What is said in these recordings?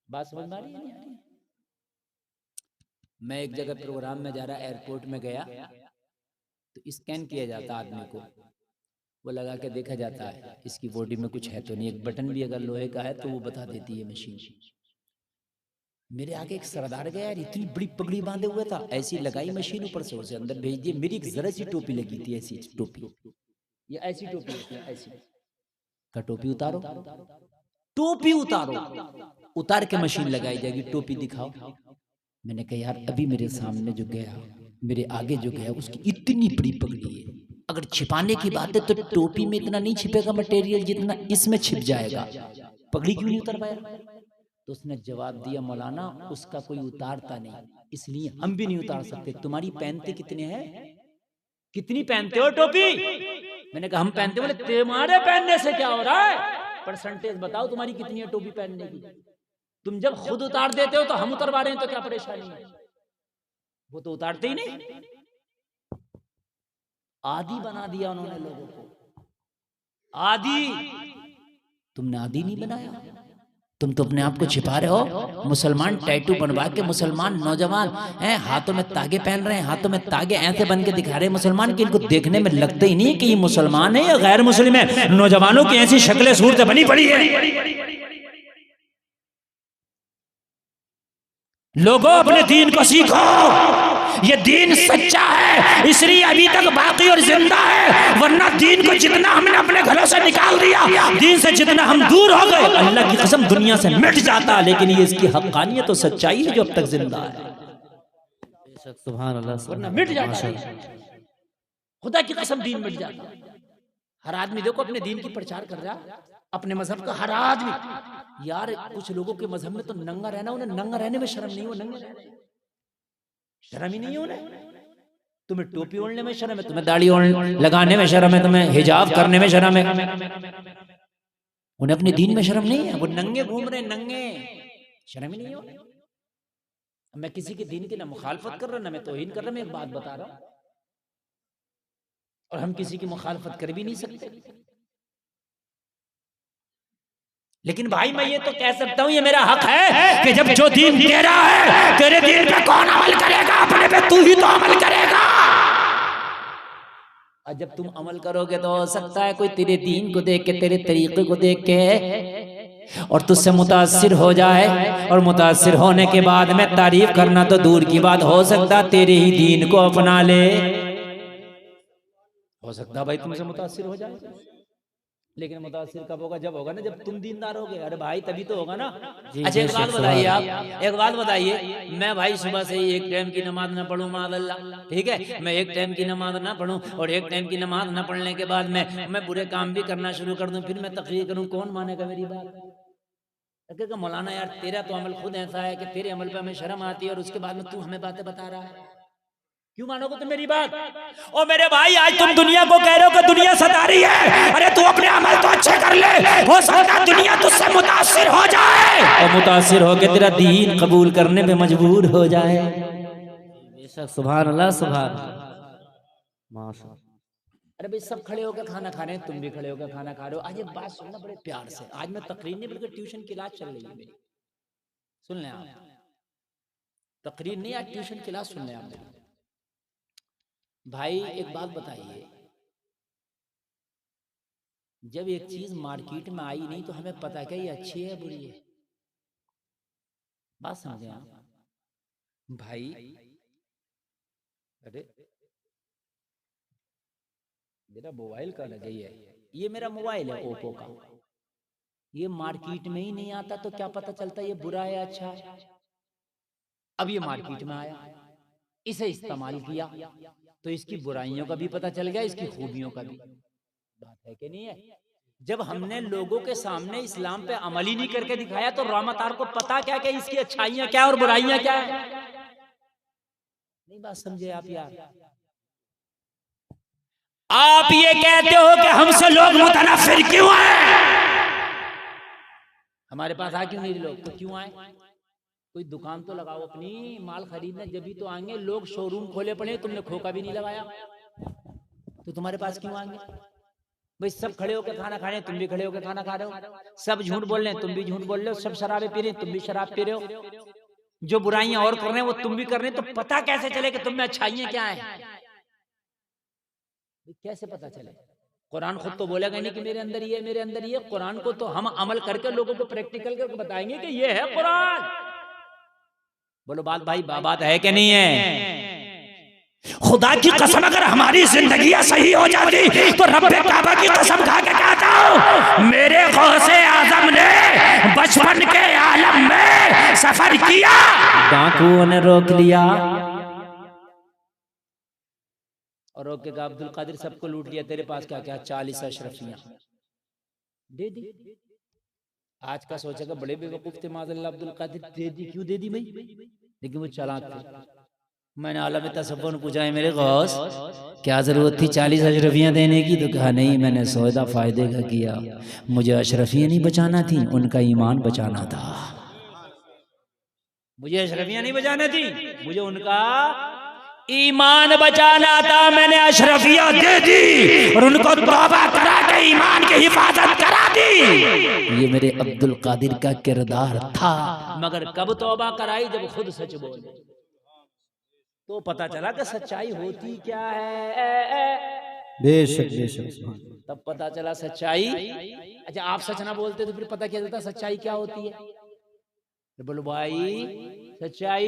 बात समझ में आ रही है नहीं आ रही? मैं एक जगह प्रोग्राम में जा रहा, एयरपोर्ट में गया तो स्कैन किया जाता आदमी को, वो लगा के देखा जाता है इसकी बॉडी में कुछ है तो नहीं, एक बटन भी अगर लोहे का है तो वो बता देती है मशीन। मेरे आगे एक सरदार गया यार, इतनी बड़ी पगड़ी बांधे हुए था, ऐसी लगाई मशीन, ऊपर से उसे अंदर भेज दिए। मेरी एक जरा सी टोपी लगी थी, ऐसी टोपी, ये ऐसी टोपी होती है, ऐसी का टोपी उतारो, टोपी उतारो, उतार के मशीन लगाई जाएगी, टोपी दिखाओ। मैंने कहा यार अभी मेरे सामने जो गया, मेरे आगे जो गया, उसकी इतनी बड़ी पगड़ी है, अगर छिपाने की बात है तो टोपी में इतना नहीं छिपेगा मटेरियल जितना इसमें छिप जाएगा, पगड़ी क्यों नहीं उतर पाया? तो उसने जवाब दिया मौलाना उसका कोई उतारता नहीं, इसलिए हम भी नहीं उतार सकते। तुम्हारी पहनते कितने हैं, कितनी पहनते हो टोपी? मैंने कहा हम पहनते। बोले तुम्हारे पहनने से क्या हो रहा है, परसेंटेज बताओ तुम्हारी कितनी है टोपी पहनने की। तुम जब खुद उतार देते हो तो हम उतरवा रहे हैं तो क्या परेशानी है? वो तो उतारते ही नहीं। आदी बना दिया उन्होंने लोगों को, आदी। तुमने आदी नहीं बनाया, तुम तो अपने आप को छिपा रहे हो। मुसलमान टैटू बनवा के, मुसलमान नौजवान हैं हाथों में तागे पहन रहे हैं, हाथों में तागे ऐसे बन के दिखा रहे हैं मुसलमान कि इनको देखने में लगता ही नहीं कि ये मुसलमान है या गैर मुस्लिम है। नौजवानों की ऐसी शक्लें सूरतें बनी पड़ी है। लोगों अपने दीन को सीखो, ये दीन सच्चा है इसलिए अभी तक बाकी और जिंदा है, वरना दीन को जितना हमने अपने घरों से निकाल दिया, दीन से जितना हम दूर हो गए, अल्लाह की कसम दुनिया से मिट जाता, लेकिन ये इसकी हक्कानियत और सच्चाई है जो अब तक जिंदा है, सुभान अल्लाह, वरना मिट जाता है। खुदा की कसम दीन मिट जाता। हर आदमी देखो अपने दीन की प्रचार कर रहा, अपने मजहब का हर आदमी। यार कुछ लोगों के मजहब में तो नंगा रहना, उन्हें नंगा रहने में शर्म नहीं हो, नंगे शर्म ही नहीं है उन्हें। तुम्हें टोपी ओढ़ने में शर्म है, तुम्हें दाढ़ी लगाने में शर्म है, तुम्हें हिजाब करने में शर्म है, उन्हें अपने दीन में शर्म नहीं है। वो नंगे घूम रहे, नंगे, शर्म ही नहीं हो। मैं किसी के दीन की ना मुखालफत कर रहा ना मैं तौहीन कर रहा, मैं एक बात बता रहा हूं, और हम किसी की मुखालफत कर भी नहीं सकते। लेकिन भाई मैं ये तो कह सकता हूं, ये मेरा हक है कि जब जो दीन तेरा है, तेरे दीन पे कौन अमल करेगा? अपने पे तू ही तो अमल करेगा। और जब तुम अमल करोगे तो हो सकता है कोई तेरे दीन को देख के, तेरे तरीके को देख के और तुझसे मुतासिर हो जाए, और मुतासिर होने के बाद में तारीफ करना तो दूर की बात, हो सकता तेरे ही दीन को अपना ले। हो सकता भाई तुमसे मुतासिर हो जाए, लेकिन मुतासिर कब होगा? जब होगा ना जब तुम दीनदार होगे। अरे भाई तभी तो होगा ना। अच्छा एक बात बताइए, आप एक बात बताइए, मैं भाई सुबह से ही एक टाइम की नमाज ना पढ़ूं मादल्ला, ठीक है, मैं एक टाइम की नमाज ना पढ़ूं और एक टाइम की नमाज ना पढ़ने के बाद मैं बुरे काम भी करना शुरू कर दूं, फिर मैं तकरीर करूं, कौन मानेगा मेरी बात? कहेगा मौलाना यार तेरा तो अमल खुद ऐसा है कि तेरे अमल पे हमें शर्म आती है और उसके बाद में तू हमें बातें बता रहा है, क्यों मानोगे तुम मेरी बात? ओ मेरे भाई आज तुम दुनिया को कह रहे हो कि दुनिया सता रही है, अरे तू अपने अमल तो अच्छे कर ले, हो सकता है दुनिया तुझसे मुतासिर हो जाए और मुतासिर होकर तेरा दीन कबूल करने में मजबूर हो जाए। बेशक, सुभान अल्लाह, सुभान माशाअल्लाह। अरे भाई सब खड़े होकर खाना खा रहे हैं, तुम भी खड़े होकर खाना खा रहे हो। आज एक बात सुनना बड़े प्यार से, आज मैं तकरीर नहीं बल्कि ट्यूशन की क्लास चल रही है मेरी, सुन लें आप, तकरीर नहीं आज ट्यूशन की क्लास सुन लें आप। भाई एक बात बताइए, जब एक चीज मार्केट में आई नहीं तो हमें पता क्या ये अच्छी है बुरी है? बात समझे आप भाई? अरे मेरा मोबाइल का लग गई है, ये मेरा मोबाइल है ओप्पो का, ये मार्केट में ही नहीं आता तो क्या पता चलता ये बुरा है अच्छा है? अब ये मार्केट में आया, इसे इस्तेमाल किया तो इसकी बुराइयों का भी पता चल गया, इसकी खूबियों का भी। बात है कि नहीं है? जब हमने लोगों के सामने इस्लाम पे अमल ही नहीं करके दिखाया तो रामतार को पता क्या कि इसकी अच्छाइयां क्या और बुराइयां क्या है? नहीं बात समझे आप यार? आप ये कहते हो कि हमसे लोग मुतनफिर क्यों आए? हमारे पास आ क्यों नहीं लोग? तो क्यों आए? कोई दुकान तो लगाओ अपनी, माल खरीदने जब भी तो आएंगे। लोग शोरूम खोले पड़े, तुमने खोखा भी नहीं लगाया तो तुम्हारे पास क्यों आएंगे? भाई सब खड़े होकर खाना खा रहे हैं, तुम भी खड़े होकर खाना खा रहे हो, सब झूठ बोल रहे हैं, तुम भी झूठ बोल रहे हो, सब शराबें पी रहे हैं, तुम भी शराब पी रहे हो, जो बुराइयां और कर रहे हैं वो तुम भी कर रहे हैं, तो पता कैसे चले कि तुम में अच्छाइयां क्या है? कैसे पता चले? कुरान खुद तो बोलेगा नहीं कि मेरे अंदर ये, मेरे अंदर ये। कुरान को तो हम अमल करके लोगों को प्रैक्टिकल करके बताएंगे कि ये है कुरान। बोलो बात भाई, बात है कि नहीं है? खुदा की कसम अगर हमारी जिंदगियां सही हो जाती तो रब्बे काबा की कसम खा के कहता हूं, मेरे गौसे आजम ने बचपन के आलम में सफर किया, डाकुओं ने रोक लिया और रोक के कहा अब्दुल कादिर सबको लूट लिया, तेरे पास क्या क्या? 40 अशरफियां दे दी। आज का सोचेगा बड़े बेवकूफ थे माज़अल्लाह अब्दुल कादिर, दे दी क्यों दे दी भाई? लेकिन वो चालाक थे। मैंने आलम तसव्वुर ने पूछा है मेरे गौस क्या जरूरत थी 40 अशरफियां देने की? तो कहा नहीं, मैंने सौदा फायदे का किया, मुझे अशरफियां नहीं बचाना थी, उनका ईमान बचाना था। मुझे अशरफियां नहीं बचाना थी, मुझे उनका ईमान बचाना था। मैंने अशरफियां दे दी और उनको तौबा करा के ईमान की हिफाजत करा दी। ये मेरे अब्दुल कादिर का किरदार था। मगर कब तौबा कराई? जब खुद सच बोले तो पता चला कि सच्चाई होती क्या है। बेशक बेशक, तब पता चला सच्चाई। अच्छा आप सच ना बोलते तो फिर पता क्या चलता सच्चाई क्या होती है? तो बोलो भाई सच्चाई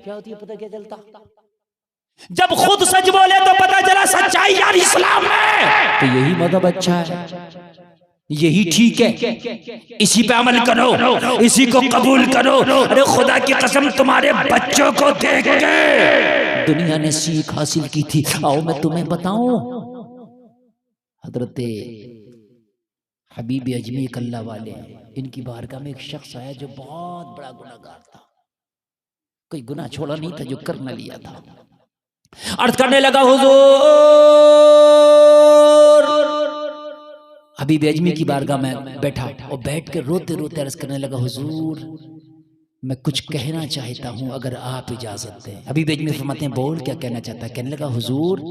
क्या होती है, पता क्या चलता? जब खुद सच बोले तो पता चला सच्चाई यार इस्लाम में। तो यही मदद अच्छा है, यही ठीक है, इसी पे अमल करो, इसी को कबूल करो। अरे खुदा की कसम तुम्हारे बच्चों को देख के दुनिया ने सीख हासिल की थी। आओ मैं तुम्हें बताऊं, हजरत हबीब अजमी कल्ला वाले, इनकी बारगाह में एक शख्स आया जो बहुत बड़ा गुनाहगार था, कोई गुनाह छोड़ा नहीं था जो कर न लिया था। अर्ज करने लगा हुजूर, हबीब अजमी की बारगाह में बैठा और बैठ के रोते रोते अर्ज करने लगा हुजूर मैं कुछ कहना चाहता हूं अगर आप इजाजत दें। हबीब अजमी फरमाते हैं बोल क्या कहना चाहता है? कहने लगा हुजूर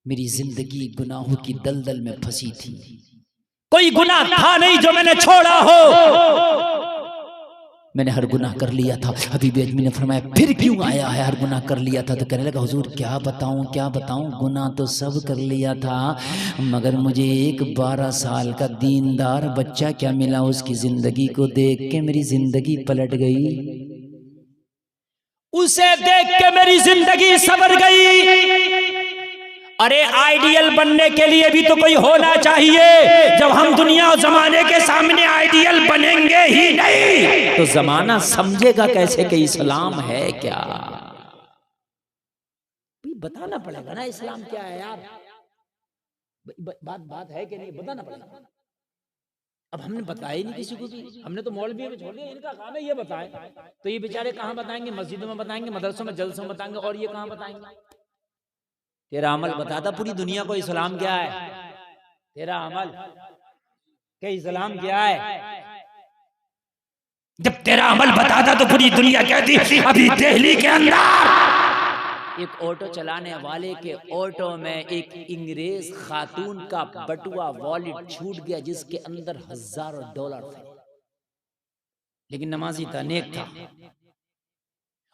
मेरी जिंदगी गुनाहों की दलदल में फंसी थी, कोई गुनाह था नहीं जो मैंने छोड़ा हो, मैंने हर गुनाह कर लिया था। हबीब अजमी ने फरमाया फिर क्यों आया है? हर गुनाह कर लिया था। तो कहने लगा हुजूर क्या बताऊं, गुनाह तो सब कर लिया था, मगर मुझे एक 12 साल का दीनदार बच्चा क्या मिला, उसकी जिंदगी को देख के मेरी जिंदगी पलट गई, उसे देख के मेरी जिंदगी संवर गई। अरे आइडियल बनने के लिए भी तो कोई होना चाहिए। जब हम दुनिया और जमाने के सामने आइडियल बनेंगे ही नहीं तो जमाना समझेगा कैसे कि इस्लाम है क्या? बताना पड़ेगा ना इस्लाम क्या है यार। बात है कि नहीं, बताना पड़ेगा। अब हमने बताया ही नहीं किसी को भी, हमने तो मौलवी में छोड़ दिया, इनका काम है ये बताएं। तो ये बेचारे कहाँ बताएंगे? मस्जिदों में बताएंगे, मदरसों में जलसों में बताएंगे, और ये कहाँ बताएंगे? तेरा अमल बताता पूरी दुनिया को इस्लाम क्या है। तेरा अमल क्या इस्लाम क्या है? जब तेरा अमल बताता तो पूरी दुनिया कहती। अभी दिल्ली के अंदर एक ऑटो चलाने वाले के ऑटो में एक अंग्रेज खातून का बटुआ वॉलेट छूट गया जिसके अंदर हजारों डॉलर थे, लेकिन नमाजी था, नेक था,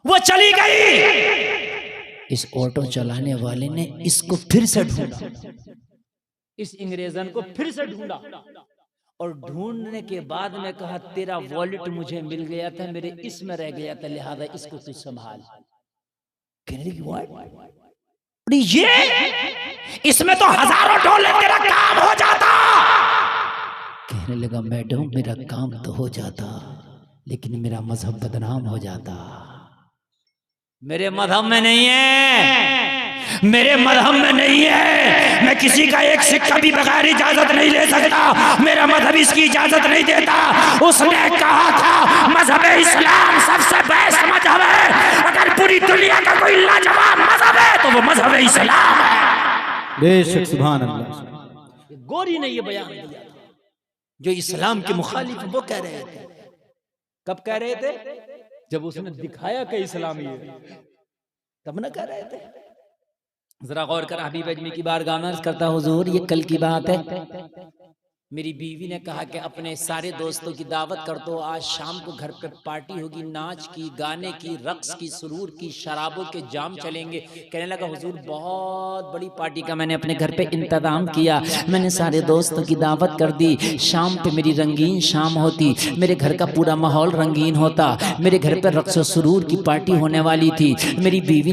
वो चली गई। इस ऑटो चलाने वाले ने इसको फिर से ढूंढा, इस अंग्रेजन को फिर से ढूंढा, और ढूंढने के बाद में कहा तेरा वॉलेट मुझे मिल गया था, मेरे इसमें रह गया था, लिहाजा इसको तू संभाल। कहने लगी ये इसमें तो हजारों डॉलर तेरा काम हो जाता। कहने लगा मैडम मेरा काम तो हो जाता लेकिन मेरा मजहब बदनाम हो जाता। मेरे मजहब में नहीं है, मेरे मजहब में नहीं है। मैं किसी का एक सिक्का भी बगैर इजाजत नहीं ले सकता, मेरा मजहब इसकी इजाजत नहीं देता। उसने कहा था मजहब इस्लाम सबसे बेस्ट मजहब है, अगर पूरी दुनिया का कोई लाजवाब मजहब है तो वो मजहब इस्लाम है। बेशक सुभान अल्लाह। गोरी ने ये बयान दिया था जो इस्लाम के मुखालिफ वो कह रहे थे। कब कह रहे थे? जब उसने दिखाया कि इस्लाम ये, तब ना कह रहे थे। जरा गौर कर, हबीब अजमी की बारगाह में अर्ज करता, हुजूर ये कल की बात है, मेरी बीवी ने कहा कि अपने सारे दोस्तों की दावत कर दो, आज शाम को घर पे पार्टी होगी, नाच की, गाने की, रक्स की, सुरूर की, शराबों के जाम चलेंगे। कहने लगा हुजूर बहुत बड़ी पार्टी का मैंने अपने घर पे इंतजाम किया, मैंने सारे दोस्तों की दावत कर दी, शाम पे मेरी रंगीन शाम होती, मेरे घर का पूरा माहौल रंगीन होता, मेरे घर पे रक्स और सुरूर की पार्टी होने वाली थी। मेरी बीवी